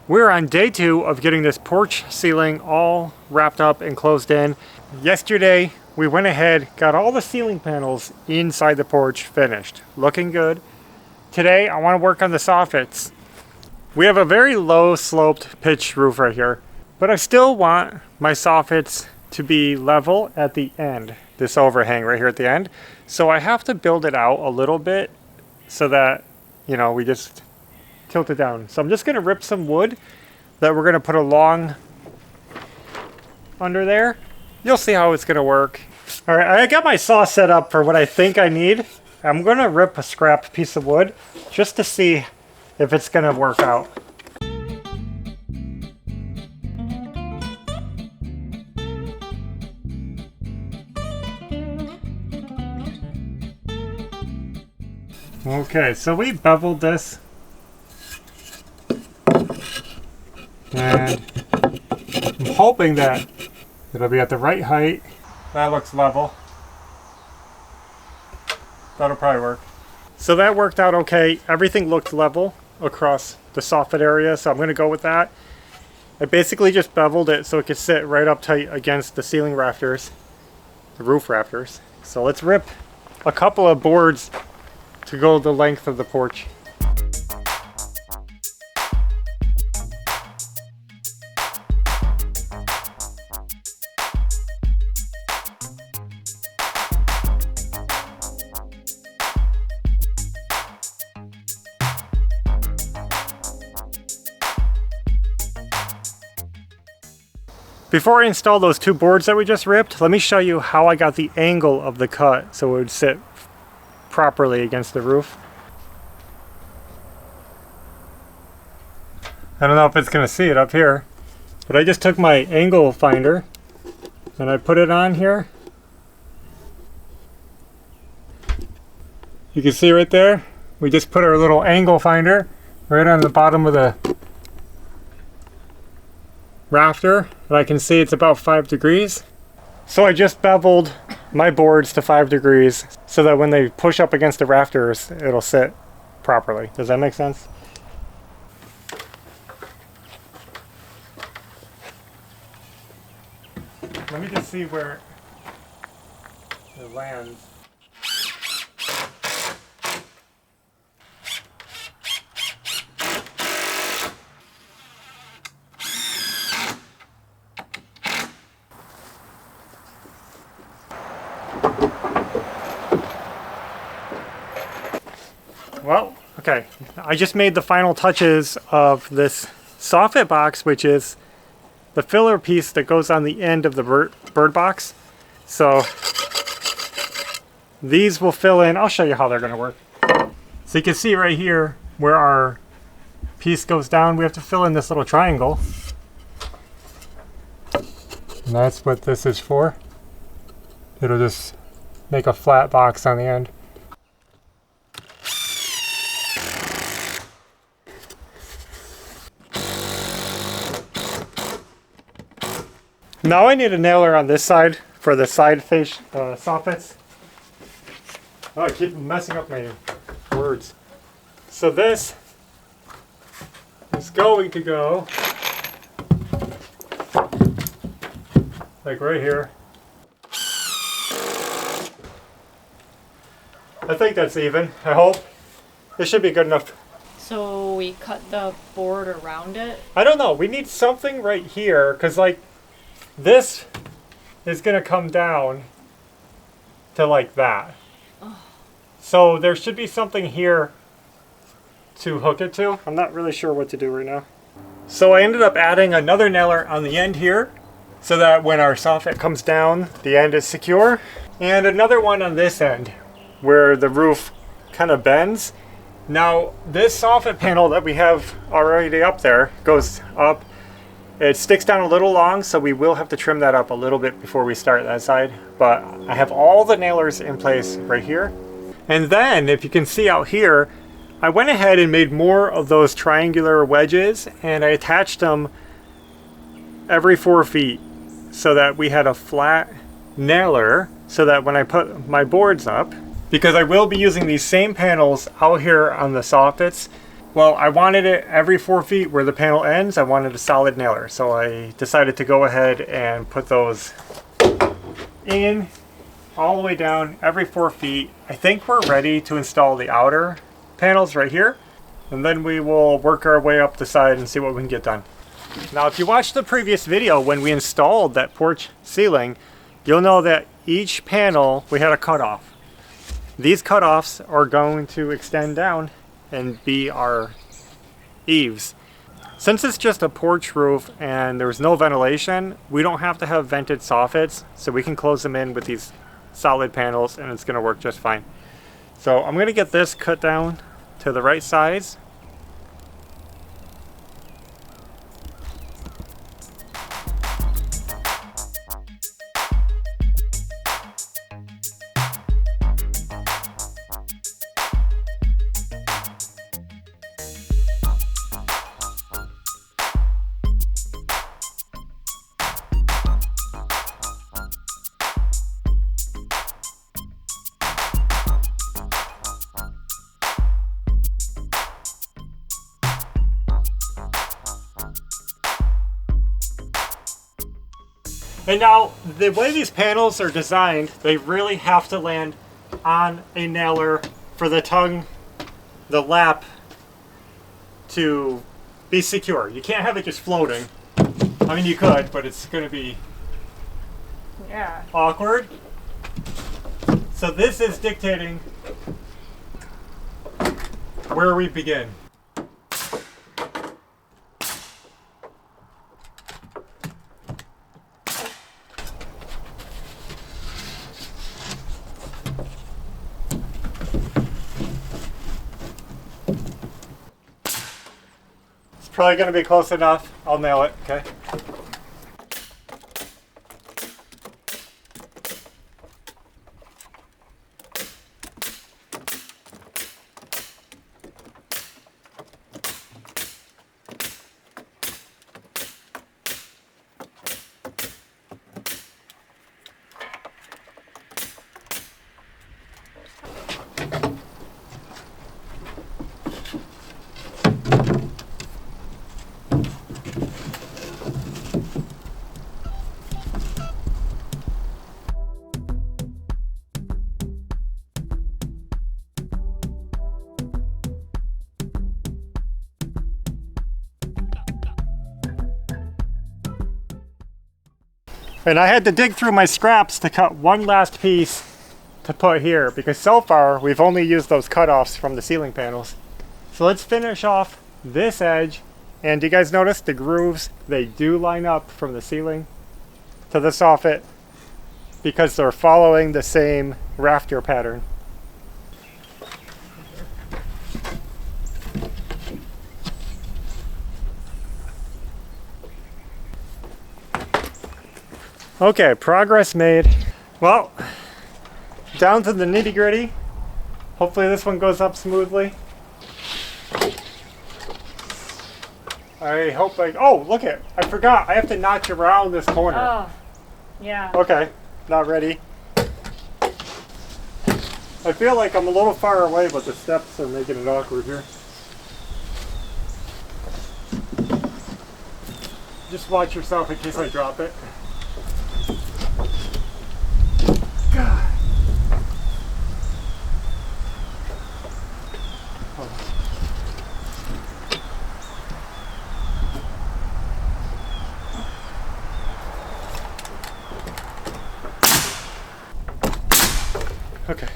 We're on day 2 of getting this porch ceiling all wrapped up and closed in. Yesterday, we went ahead, got all the ceiling panels inside the porch finished. Looking good. Today, I want to work on the soffits. We have a very low sloped pitched roof right here, but I still want my soffits to be level at the end, this overhang right here at the end. So I have to build it out a little bit so that, you know, we just tilt it down. So I'm just going to rip some wood that we're going to put along under there. You'll see how it's going to work. All right, I got my saw set up for what I think I need. I'm going to rip a scrap piece of wood just to see if it's going to work out. Okay, so we beveled this. And I'm hoping that it'll be at the right height. That looks level. That'll probably work. So that worked out okay. Everything looked level across the soffit area, so I'm going to go with that. I basically just beveled it so it could sit right up tight against the ceiling rafters, the roof rafters. So let's rip a couple of boards to go the length of the porch. Before I install those 2 boards that we just ripped, let me show you how I got the angle of the cut so it would sit properly against the roof. I don't know if it's going to see it up here, but I just took my angle finder and I put it on here. You can see right there, we just put our little angle finder right on the bottom of the rafter, and I can see it's about 5 degrees. So I just beveled my boards to 5 degrees so that when they push up against the rafters, it'll sit properly. Does that make sense? Let me just see where it lands. Well, okay, I just made the final touches of this soffit box, which is the filler piece that goes on the end of the bird box. So these will fill in. I'll show you how they're going to work. So you can see right here where our piece goes down, we have to fill in this little triangle. And that's what this is for. It'll just make a flat box on the end. Now I need a nailer on this side for the side face soffits. Oh, I keep messing up my words. So this is going to go like right here. I think that's even, I hope. This should be good enough. So we cut the board around it? I don't know, we need something right here, because like this is going to come down to like that. Oh. So there should be something here to hook it to. I'm not really sure what to do right now. So I ended up adding another nailer on the end here so that when our soffit comes down, the end is secure. And another one on this end where the roof kind of bends. Now this soffit panel that we have already up there goes up. It sticks down a little long, so we will have to trim that up a little bit before we start that side. But I have all the nailers in place right here. And then, if you can see out here, I went ahead and made more of those triangular wedges, and I attached them every 4 feet so that we had a flat nailer so that when I put my boards up, because I will be using these same panels out here on the soffits, Well, I wanted it every 4 feet where the panel ends. I wanted a solid nailer. So I decided to go ahead and put those in all the way down every 4 feet. I think we're ready to install the outer panels right here. And then we will work our way up the side and see what we can get done. Now, if you watched the previous video when we installed that porch ceiling, you'll know that each panel we had a cutoff. These cutoffs are going to extend down and be our eaves. Since it's just a porch roof and there's no ventilation, we don't have to have vented soffits, so we can close them in with these solid panels and it's going to work just fine. So I'm going to get this cut down to the right size. And now, the way these panels are designed, they really have to land on a nailer for the tongue, the lap, to be secure. You can't have it just floating. I mean, you could, but it's going to be awkward. So this is dictating where we begin. Probably going to be close enough. I'll nail it, okay? And I had to dig through my scraps to cut one last piece to put here, because so far we've only used those cutoffs from the ceiling panels. So let's finish off this edge. And do you guys notice the grooves? They do line up from the ceiling to the soffit because they're following the same rafter pattern. Okay, progress made. Well, down to the nitty gritty. Hopefully this one goes up smoothly. I hope oh, look it. I forgot. I have to notch around this corner. Oh, yeah. Okay, not ready. I feel like I'm a little far away, but the steps are making it awkward here. Just watch yourself in case I drop it. God. Okay.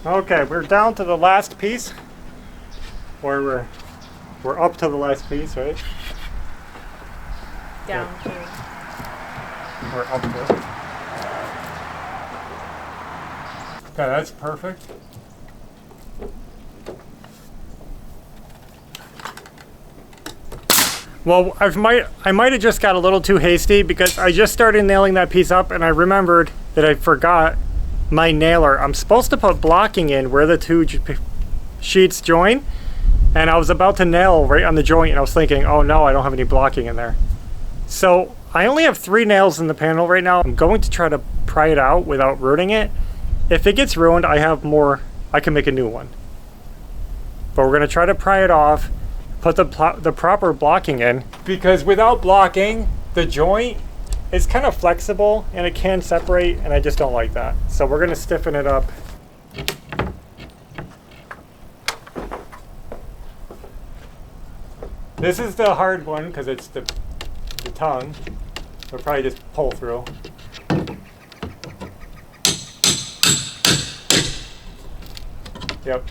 Okay, we're down to the last piece. Or we're up to the last piece, right? Down to. We're up to it. Okay, that's perfect. Well, I might have just got a little too hasty because I just started nailing that piece up and I remembered that I forgot my nailer. I'm supposed to put blocking in where the two sheets join, and I was about to nail right on the joint and I was thinking, oh no, I don't have any blocking in there. So I only have 3 nails in the panel right now. I'm going to try to pry it out without ruining it. If it gets ruined, I have more, I can make a new one. but we're gonna try to pry it off, put the proper blocking in, because without blocking, the joint is kind of flexible and it can separate, and I just don't like that. So we're gonna stiffen it up. This is the hard one because it's the tongue. We'll probably just pull through. Yep.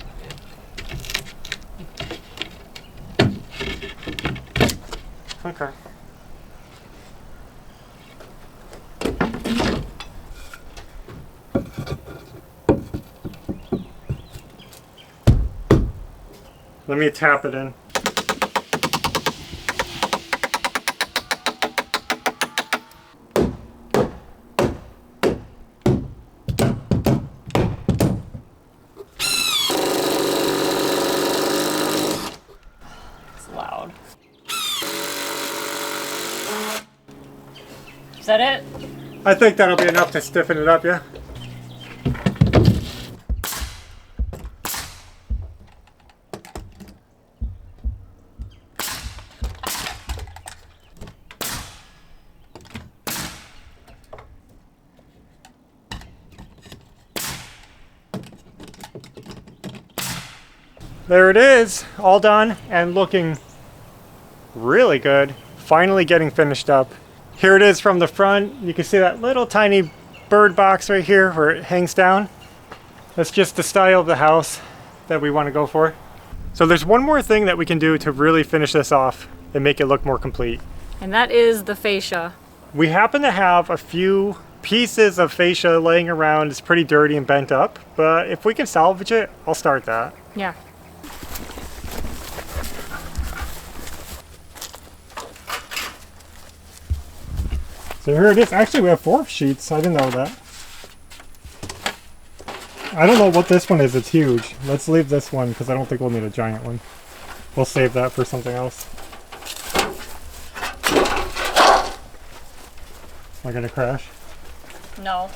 Okay. Let me tap it in. Is that it? I think that'll be enough to stiffen it up, yeah? There it is, all done and looking really good. Finally getting finished up. Here it is from the front. You can see that little tiny bird box right here where it hangs down. That's just the style of the house that we want to go for. So there's one more thing that we can do to really finish this off and make it look more complete. And that is the fascia. We happen to have a few pieces of fascia laying around. It's pretty dirty and bent up, but if we can salvage it, I'll start that. Yeah. So here it is. Actually, we have 4 sheets. I didn't know that. I don't know what this one is. It's huge. Let's leave this one because I don't think we'll need a giant one. We'll save that for something else. Am I going to crash? No.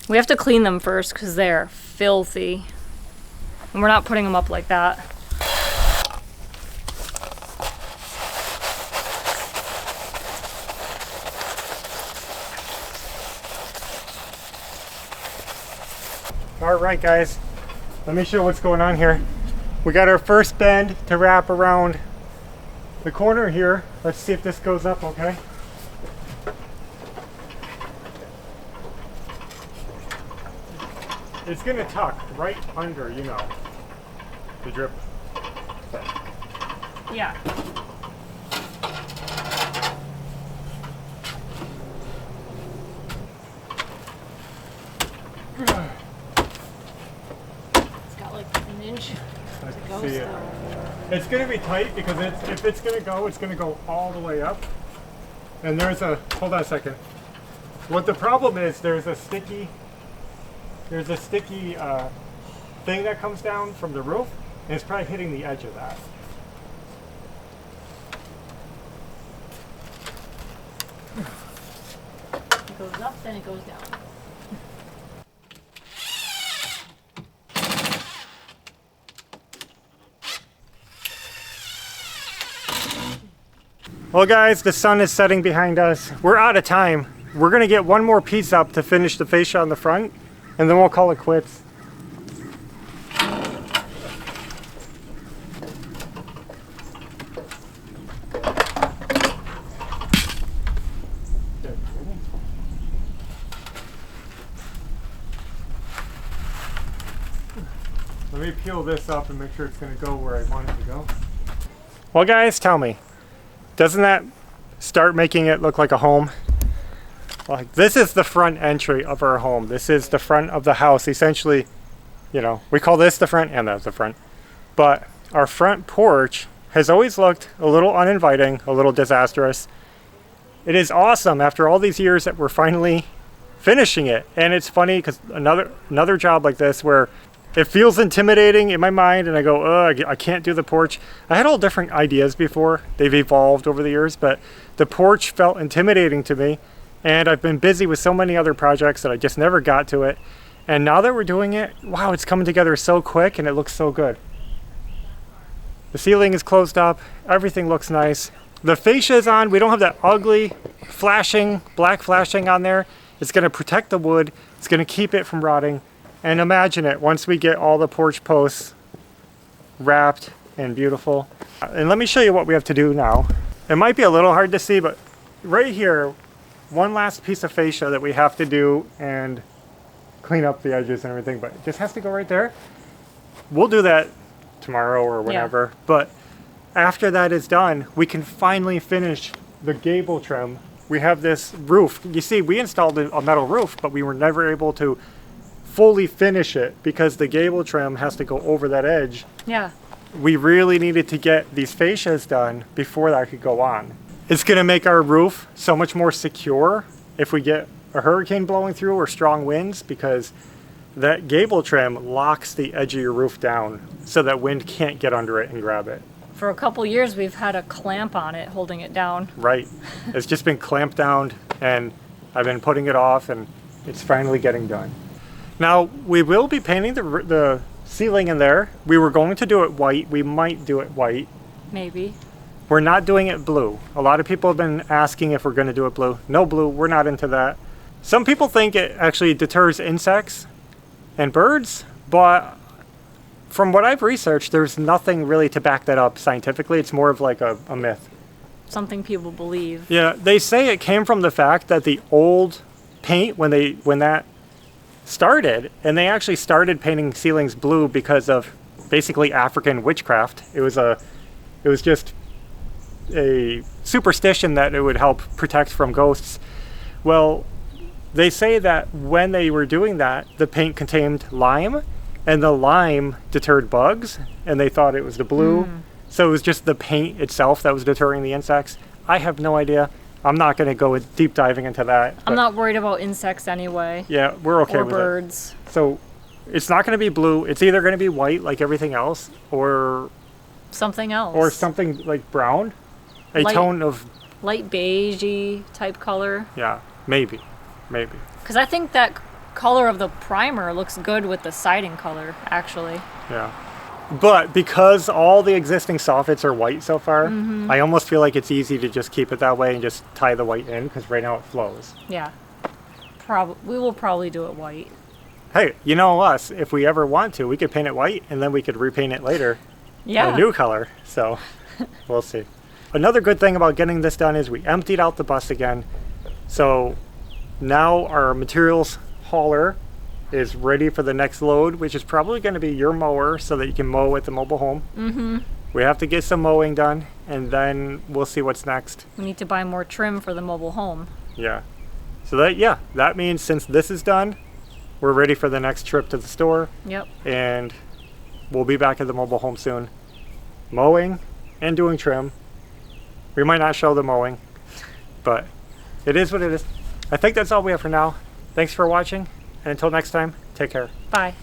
We have to clean them first because they're filthy. And we're not putting them up like that. All right, guys. Let me show what's going on here. We got our first bend to wrap around the corner here. Let's see if this goes up okay. It's gonna tuck right under, you know, the drip. Yeah. It's got like an inch to go See it. still. It's gonna be tight because if it's gonna go all the way up. And there's a, hold on a second. What the problem is, there's a sticky thing that comes down from the roof, and it's probably hitting the edge of that. It goes up, then it goes down. Well guys, the sun is setting behind us. We're out of time. We're gonna get one more piece up to finish the fascia on the front, and then we'll call it quits. Let me peel this up and make sure it's gonna go where I want it to go. Well guys, tell me, doesn't that start making it look like a home? Like, this is the front entry of our home. This is the front of the house. Essentially, you know, we call this the front and that's the front. But our front porch has always looked a little uninviting, a little disastrous. It is awesome after all these years that we're finally finishing it. And it's funny because another job like this where it feels intimidating in my mind and I go, oh, I can't do the porch. I had all different ideas before. They've evolved over the years, but the porch felt intimidating to me. And I've been busy with so many other projects that I just never got to it. And now that we're doing it, wow, it's coming together so quick and it looks so good. The ceiling is closed up. Everything looks nice. The fascia is on. We don't have that ugly flashing, black flashing on there. It's going to protect the wood. It's going to keep it from rotting. And imagine it once we get all the porch posts wrapped and beautiful. And let me show you what we have to do now. It might be a little hard to see, but right here, one last piece of fascia that we have to do and clean up the edges and everything, but it just has to go right there. We'll do that tomorrow or whenever, but after that is done, we can finally finish the gable trim. We have this roof. You see, we installed a metal roof, but we were never able to fully finish it because the gable trim has to go over that edge. Yeah. We really needed to get these fascias done before that could go on. It's going to make our roof so much more secure if we get a hurricane blowing through or strong winds, because that gable trim locks the edge of your roof down so that wind can't get under it and grab it. For a couple years, we've had a clamp on it holding it down. Right. It's just been clamped down and I've been putting it off and it's finally getting done. Now, we will be painting the ceiling in there. We were going to do it white. We might do it white. Maybe. We're not doing it blue. A lot of people have been asking if we're going to do it blue. No blue. We're not into that. Some people think it actually deters insects and birds, but from what I've researched, there's nothing really to back that up scientifically. It's more of like a myth. Something people believe. Yeah, they say it came from the fact that the old paint, when that started, and they actually started painting ceilings blue because of basically African witchcraft. It was just a superstition that it would help protect from ghosts. Well, they say that when they were doing that, the paint contained lime, and the lime deterred bugs, and they thought it was the blue. So it was just the paint itself that was deterring the insects. I have no idea. I'm not going to go deep diving into that. I'm not worried about insects anyway. Yeah, we're okay or with birds. it. So it's not going to be blue. It's either going to be white like everything else, or something else. Or something like brown. A tone of light beigey type color. Yeah, maybe. Because I think that color of the primer looks good with the siding color, actually. Yeah. But because all the existing soffits are white so far, I almost feel like it's easy to just keep it that way and just tie the white in, because right now it flows. Yeah. We will probably do it white. Hey, you know us, if we ever want to, we could paint it white and then we could repaint it later. Yeah. A new color. So we'll see. Another good thing about getting this done is we emptied out the bus again. So now our materials hauler is ready for the next load, which is probably going to be your mower so that you can mow at the mobile home. We have to get some mowing done, and then we'll see what's next. We need to buy more trim for the mobile home. Yeah. So that means since this is done, we're ready for the next trip to the store. Yep. And we'll be back at the mobile home soon, mowing and doing trim. We might not show the mowing, but it is what it is. I think that's all we have for now. Thanks for watching. And until next time, take care. Bye.